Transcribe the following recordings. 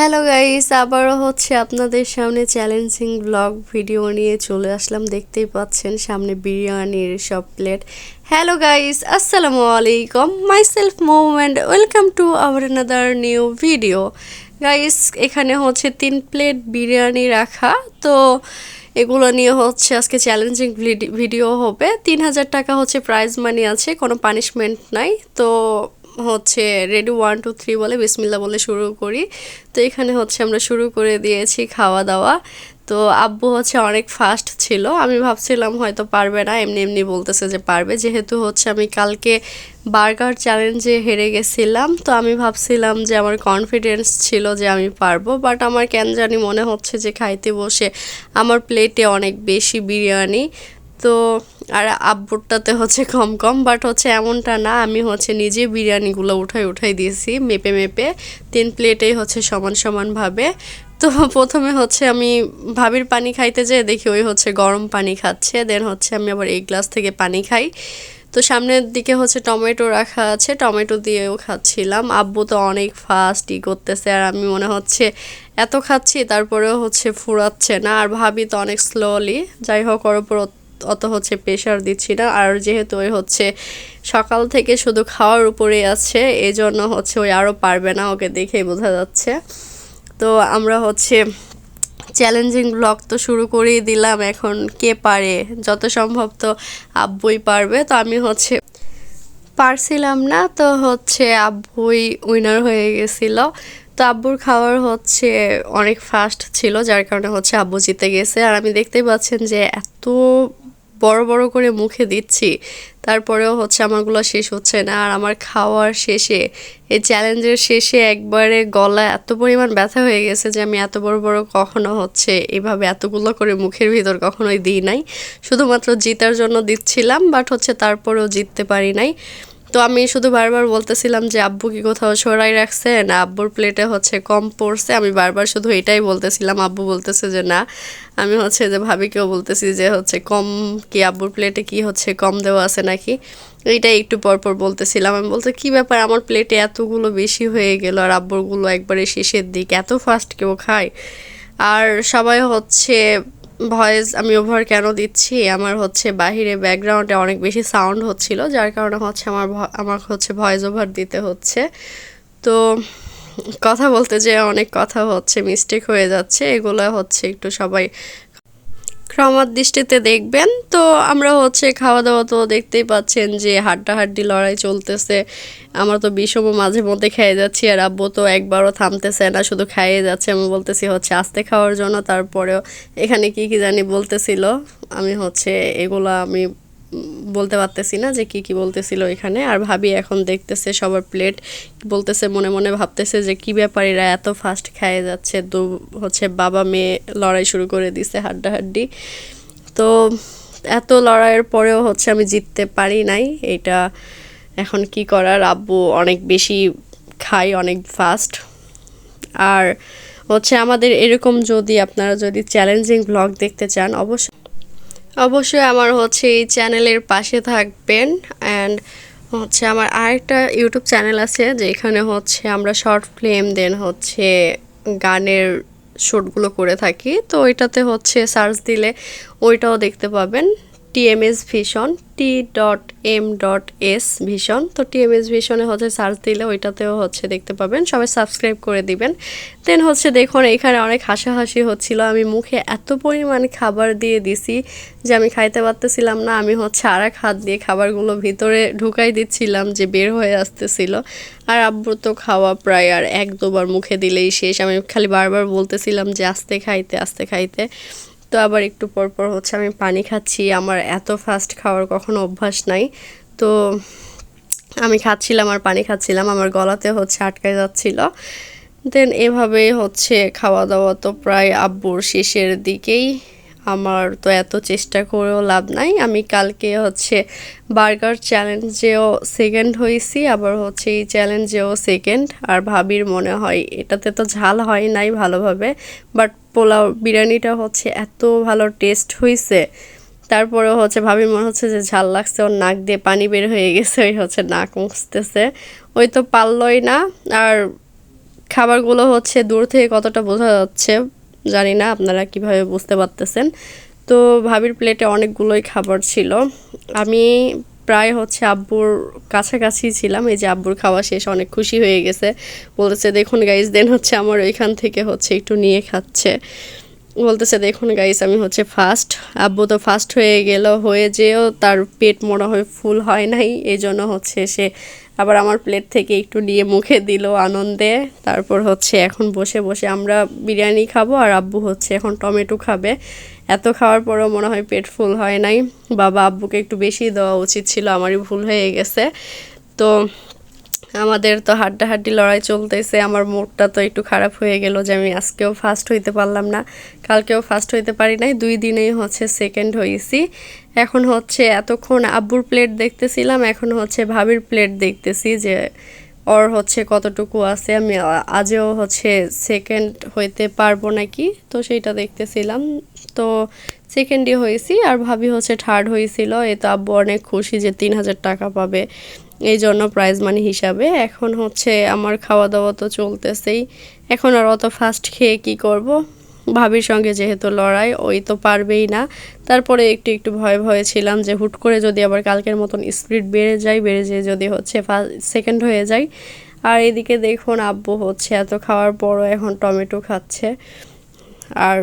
Hello guys, আবারও হচ্ছে আপনাদের সামনে চ্যালেঞ্জিং ব্লগ ভিডিও নিয়ে চলে আসলাম। দেখতেই পাচ্ছেন সামনে বিরিয়ানির সব প্লেট। হ্যালো গাইস, আসসালামু আলাইকুম, myself moment, welcome to our another new video. Guys, এখানে হচ্ছে 3 প্লেট বিরিয়ানি রাখা, তো এগুলো নিয়ে হচ্ছে আজকে চ্যালেঞ্জিং ভিডিও হবে। 3000 টাকা হচ্ছে প্রাইজ মানি আছে, কোনো পানিশমেন্ট নাই। তো হচ্ছে রেডি 1 2 3 বলে বিসমিল্লাহ বলে শুরু করি। তো এখানে হচ্ছে আমরা শুরু করে দিয়েছি খাওয়া দাওয়া। তো আব্বু হচ্ছে অনেক ফাস্ট ছিল, আমি ভাবছিলাম হয়তো পারবে না, এমনি এমনি বলতেছে যে পারবে, যেহেতু হচ্ছে আমি কালকে বার্গার চ্যালেঞ্জে হেরে গেছিলাম। তো আমি ভাবছিলাম যে আমার কনফিডেন্স ছিল যে আমি পারবো, বাট আমার কেন জানি মনে হচ্ছে যে খাইতে বসে আমার প্লেটে অনেক বেশি বিরিয়ানি। তো আর আব্বুরটাতে হচ্ছে কম কম, বাট হচ্ছে এমনটা না, আমি হচ্ছে নিজে বিরিয়ানিগুলো উঠাই দিয়েছি মেপে মেপে 3 প্লেটেই হচ্ছে সমান সমানভাবে। তো প্রথমে হচ্ছে আমি ভাবির পানি খাইতে যেয়ে দেখি ওই হচ্ছে গরম পানি খাচ্ছে, দেন হচ্ছে আমি আবার এই গ্লাস থেকে পানি খাই। তো সামনের দিকে হচ্ছে টমেটো রাখা আছে, টমেটো দিয়েও খাচ্ছিলাম। আব্বু তো অনেক ফাস্ট করতেছে, আর আমি মনে হচ্ছে এত খাচ্ছি তারপরেও হচ্ছে ফুরাচ্ছে না, আর ভাবি তো অনেক স্লোলি। যাই হোক, ওর উপর অত হচ্ছে প্রেশার দিচ্ছি না, আর যেহেতু ওই হচ্ছে সকাল থেকে শুধু খাওয়ার উপরে আছে, এই জন্য হচ্ছে ওই আরও পারবে না, ওকে দেখেই বোঝা যাচ্ছে। তো আমরা হচ্ছে চ্যালেঞ্জিং ব্লগ তো শুরু করেই দিলাম, এখন কে পারে, যত সম্ভব তো আব্বুই পারবে। তো আমি হচ্ছে পারছিলাম না, তো হচ্ছে আব্বুই উইনার হয়ে গেছিল। তো আব্বুর খাবার হচ্ছে অনেক ফাস্ট ছিল, যার কারণে হচ্ছে আব্বু জিতে গেছে। আর আমি দেখতেই পাচ্ছেন যে এত বড় বড় করে মুখে দিচ্ছি, তারপরেও হচ্ছে আমারগুলো শেষ হচ্ছে না। আর আমার খাওয়ার শেষে, এই চ্যালেঞ্জের শেষে একবারে গলা এত পরিমাণ ব্যথা হয়ে গেছে যে আমি এত বড় বড় কখনো হচ্ছে এভাবে এতগুলো করে মুখের ভিতর কখনোই দিই নাই। শুধুমাত্র জিতার জন্য দিচ্ছিলাম, বাট হচ্ছে তারপরেও জিততে পারি নাই। তো আমি শুধু বারবার বলতেছিলাম যে আব্বু কি কোথাও সরাই রাখছে না, আব্বুর প্লেটে হচ্ছে কম পড়ছে, আমি বারবার শুধু এটাই বলতেছিলাম। আব্বু বলতেছে যে না, আমি হচ্ছে যে ভাবিকেও বলতেছি যে হচ্ছে কম কি, আব্বুর প্লেটে কি হচ্ছে কম দেওয়া আছে নাকি, এইটাই একটু পরপর বলতেছিলাম। আমি বলতে কি ব্যাপার, আমার প্লেটে এতগুলো বেশি হয়ে গেল, আর আব্বুরগুলো একবারে শেষের দিক, এত ফাস্ট কেউ খায়। আর সবাই হচ্ছে ভয়েস আমি ওভার কেন দিচ্ছি, আমার হচ্ছে বাহিরে ব্যাকগ্রাউন্ডে অনেক বেশি সাউন্ড হচ্ছিল, যার কারণে হচ্ছে আমার হচ্ছে ভয়েস ওভার দিতে হচ্ছে। তো কথা বলতে যে অনেক কথা হচ্ছে মিস্টেক হয়ে যাচ্ছে, এগুলো হচ্ছে একটু সবাই ক্ষমার দৃষ্টিতে দেখবেন। তো আমরা হচ্ছে খাওয়া দাওয়া তো দেখতেই পাচ্ছেন যে হাড্ডাহাড্ডি লড়াই চলতেছে। আমরা তো বিষম মাঝে মধ্যে খেয়ে যাচ্ছি, আর আব্বু তো একবারও থামতেছে না, শুধু খাইয়ে যাচ্ছে। আমি বলতেছি হচ্ছে আস্তে খাওয়ার জন্য, তারপরেও এখানে কি কি জানি বলতেছিল, আমি হচ্ছে এগুলো আমি বলতে পারতেছি না যে কি কি বলতেছিল এখানে। আর ভাবি এখন দেখতেছে সবার প্লেট, বলতেছে মনে মনে ভাবতেছে যে কি ব্যাপার, এরা এত ফাস্ট খেয়ে যাচ্ছে। তো হচ্ছে বাবা মেয়ে লড়াই শুরু করে দিছে হাড্ডাহাড্ডি। তো এত লড়াইয়ের পরেও হচ্ছে আমি জিততে পারি নাই, এটা এখন কি করার। আব্বু অনেক বেশি খায়, অনেক ফাস্ট। আর হচ্ছে আমাদের এরকম যদি আপনারা যদি চ্যালেঞ্জিং ব্লগ দেখতে চান, অবশ্যই আমার হচ্ছে এই চ্যানেলের পাশে থাকবেন। অ্যান্ড হচ্ছে আমার আরেকটা ইউটিউব চ্যানেল আছে, যেখানে হচ্ছে আমরা শর্ট ফিল্ম দেন হচ্ছে গানের শ্যুটগুলো করে থাকি। তো ওইটাতে হচ্ছে সার্চ দিলে ওইটাও দেখতে পাবেন, TMS ভিশন, T.M.S ভিশন। তো TMS ভিশনে হচ্ছে সার্চ দিলে ওইটাতেও হচ্ছে দেখতে পাবেন, সবাই সাবস্ক্রাইব করে দিবেন। দেন হচ্ছে দেখুন এখানে অনেক হাসাহাসি হচ্ছিল, আমি মুখে এত পরিমাণ খাবার দিয়ে দিছি যে আমি খাইতে পারতেছিলাম না। আমি হচ্ছে আর এক হাত দিয়ে খাবারগুলো ভিতরে ঢুকাই দিচ্ছিলাম যে বের হয়ে আসতেছিল। আর আব্বুর তো খাওয়া প্রায় আর 1-2 বার মুখে দিলেই শেষ, আমি খালি বারবার বলতেছিলাম যে আস্তে খাইতে আস্তে খাইতে। তো আবার একটু পর পর হচ্ছে আমি পানি খাচ্ছি, আমার এত ফাস্ট খাওয়ার কখনো অভ্যাস নাই। তো আমি খাচ্ছিলাম আর পানি খাচ্ছিলাম, আমার গলাতে হচ্ছে আটকে যাচ্ছিল। দেন এভাবেই হচ্ছে খাওয়া দাওয়া তো প্রায় আব্বুর শেষের দিকেই। আমার তো এত চেষ্টা করেও লাভ নাই, আমি কালকে হচ্ছে বার্গার চ্যালেঞ্জেও সেকেন্ড হয়েছি, আবার হচ্ছে এই চ্যালেঞ্জেও সেকেন্ড। আর ভাবির মনে হয় এটাতে তো ঝাল হয় নাই ভালোভাবে, বাট পোলাও বিরিয়ানিটা হচ্ছে এত ভালো টেস্ট হয়েছে। তারপরেও হচ্ছে ভাবির মনে হচ্ছে যে ঝাল লাগছে, ওর নাক দিয়ে পানি বের হয়ে গেছে, ওই হচ্ছে নাক মুছতেছে, ওই তো পারলই না। আর খাবারগুলো হচ্ছে দূর থেকে কতটা বোঝা যাচ্ছে জানি না আপনারা কিভাবে বুঝতে পারতেছেন। তো ভাবির প্লেটে অনেকগুলোই খাবার ছিল। আমি প্রায় হচ্ছে আব্বুর কাছাকাছি ছিলাম। এই যে আব্বুর খাওয়া শেষ, অনেক খুশি হয়ে গেছে, বলতেছে দেখুন গাইস, দেন হচ্ছে আমার ওইখান থেকে হচ্ছে একটু নিয়ে খাচ্ছে, বলতেছে দেখুন গাইস আমি হচ্ছে ফার্স্ট। আব্বু তো ফার্স্ট হয়ে গেল, হয়ে যেও তার পেট মনে হয় ফুল হয় নাই, এই জন্য হচ্ছে সে আবার আমার প্লেট থেকে একটু নিয়ে মুখে দিল আনন্দে। তারপর হচ্ছে এখন বসে বসে আমরা বিরিয়ানি খাবো আর আব্বু হচ্ছে এখন টমেটো খাবে। এত খাওয়ার পরেও মনে হয় পেট ফুল হয় নাই। বাবা আব্বুকে একটু বেশি দেওয়া উচিত ছিল, আমারই ভুল হয়ে গেছে। তো আমাদের তো হাড্ডাহাড্ডি লড়াই চলতেছে। আমার মুডটা তো একটু খারাপ হয়ে গেল যে আমি আজকেও ফার্স্ট হইতে পারলাম না, কালকেও ফার্স্ট হইতে পারি নাই, 2 দিনেই হচ্ছে সেকেন্ড হয়েছি। এখন হচ্ছে এতক্ষণ আব্বুর প্লেট দেখতেছিলাম, এখন হচ্ছে ভাবির প্লেট দেখতেছি যে ওর হচ্ছে কতটুকু আছে, আমি আজও হচ্ছে সেকেন্ড হইতে পারবো নাকি, তো সেইটা দেখতেছিলাম। তো সেকেন্ডই হয়েছি আর ভাবি হচ্ছে থার্ড হয়েছিল। এ তো আব্বু অনেক খুশি যে 3000 টাকা পাবে এই জন্য প্রাইজ মানি হিসাবে। এখন হচ্ছে আমার খাওয়া দাওয়া তো চলতেছেই, এখন আর অত ফাস্ট খেয়ে কি করব, ভাবির সঙ্গে যেহেতু লড়াই, ওই তো পারবেই না। তারপরে একটু একটু ভয় ভয়ে ছিলাম যে হুট করে যদি আবার কালকের মতন স্পিড বেড়ে যেয়ে যদি হচ্ছে সেকেন্ড হয়ে যায়। আর এদিকে দেখুন আব্বু হচ্ছে এত খাওয়ার পরও এখন টমেটো খাচ্ছে। আর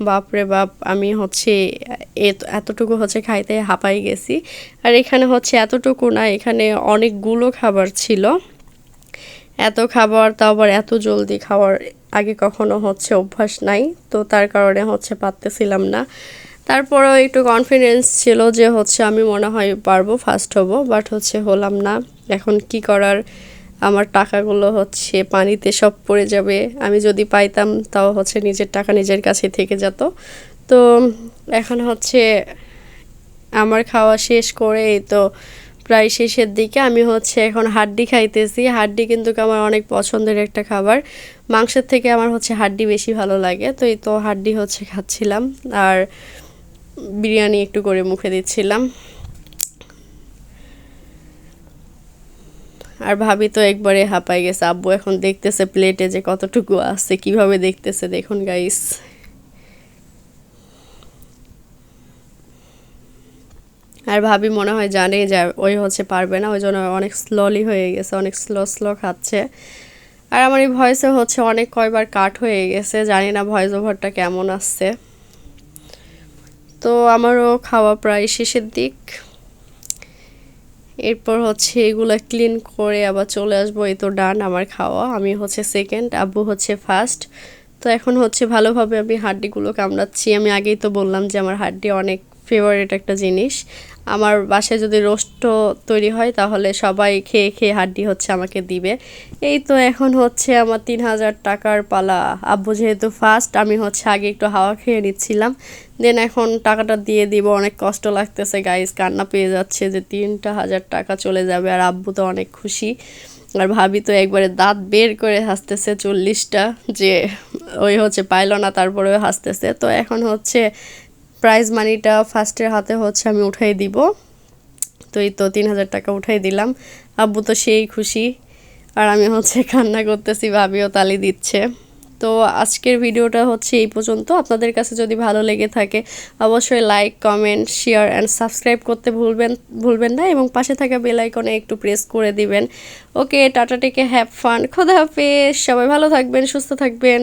বাপরে বাপ, আমি হচ্ছে এতটুকু হচ্ছে খাইতে হাঁপাই গেছি। আর এখানে হচ্ছে এতটুকু না, এখানে অনেকগুলো খাবার ছিল। এত খাবার, তাও আবার এত জলদি খাওয়ার আগে কখনো হচ্ছে অভ্যাস নাই, তো তার কারণে হচ্ছে পারতেছিলাম না। তারপরেও একটু কনফিডেন্স ছিল যে হচ্ছে আমি মনে হয় পারবো, ফার্স্ট হব, বাট হচ্ছে হলাম না। এখন কি করার, আমার টাকাগুলো হচ্ছে পানিতে সব পড়ে যাবে। আমি যদি পাইতাম তাও হচ্ছে নিজের টাকা নিজের কাছে থেকে যেত। তো এখন হচ্ছে আমার খাওয়া শেষ করে এই তো প্রায় শেষের দিকে আমি হচ্ছে এখন হাড্ডি খাইতেছি। হাড্ডি কিন্তু আমার অনেক পছন্দের একটা খাবার, মাংসের থেকে আমার হচ্ছে হাড্ডি বেশি ভালো লাগে। তো এই তো হাড্ডি হচ্ছে খাচ্ছিলাম আর বিরিয়ানি একটু করে মুখে দিচ্ছিলাম। আর ভাবি তো একবারে হাঁপাই গেছে। আব্বু এখন দেখতেছে প্লেটে যে কতটুকু আছে, কিভাবে দেখতেছে দেখুন গাইস। আর ভাবি মনে হয় জানে যে ওই হচ্ছে পারবে না, ওই জন্য অনেক স্লোলি হয়ে গেছে, অনেক স্লো স্লো খাচ্ছে। আর আমার এই ভয়েসে হচ্ছে অনেক কয়বার কাট হয়ে গেছে, জানি না ভয়েস ওভারটা কেমন আসছে। তো আমারও খাওয়া প্রায় শেষের দিক। এরপর হচ্ছে এগুলো ক্লিন করে আবার চলে আসবো। এই তো ডান আমার খাওয়া, আমি হচ্ছে সেকেন্ড, আব্বু হচ্ছে ফার্স্ট। তো এখন হচ্ছে ভালোভাবে আমি হাড্ডিগুলো কামড়াচ্ছি। আমি আগেই তো বললাম যে আমার হাড্ডি অনেক ফেভারিট একটা জিনিস। আমার বাসায় যদি রোস্ট তৈরি হয় তাহলে সবাই খেয়ে খেয়ে হাড্ডি হচ্ছে আমাকে দিবে। এই তো এখন হচ্ছে আমার 3000 টাকার পালা। আব্বু যেহেতু ফার্স্ট, আমি হচ্ছে আগে একটু হাওয়া খেয়ে নিচ্ছিলাম, দেন এখন টাকাটা দিয়ে দিব। অনেক কষ্ট লাগতেছে গাইস, কান্না পেয়ে যাচ্ছে যে 3000 টাকা চলে যাবে। আর আব্বু তো অনেক খুশি, আর ভাবি তো একবারে দাঁত বের করে হাসতেছে 40টা, যে ওই হচ্ছে পাইলো না তারপরেও হাসতেছে। তো এখন হচ্ছে প্রাইজ মানিটা ফার্স্টের হাতে হচ্ছে আমি উঠাই দিব। তো এই তো 3000 টাকা উঠাই দিলাম। আব্বু তো সেই খুশি আর আমি হচ্ছে কান্না করতেছি, ভাবিও তালি দিচ্ছে। তো আজকের ভিডিওটা হচ্ছে এই পর্যন্ত। আপনাদের কাছে যদি ভালো লেগে থাকে অবশ্যই like, comment, share and subscribe করতে ভুলবেন না, এবং পাশে থাকা বেল আইকনে একটু প্রেস করে দিবেন। ওকে, টাটা, টেকে হ্যাভ ফান, খোদা হাফেজ, সবাই ভালো থাকবেন, সুস্থ থাকবেন।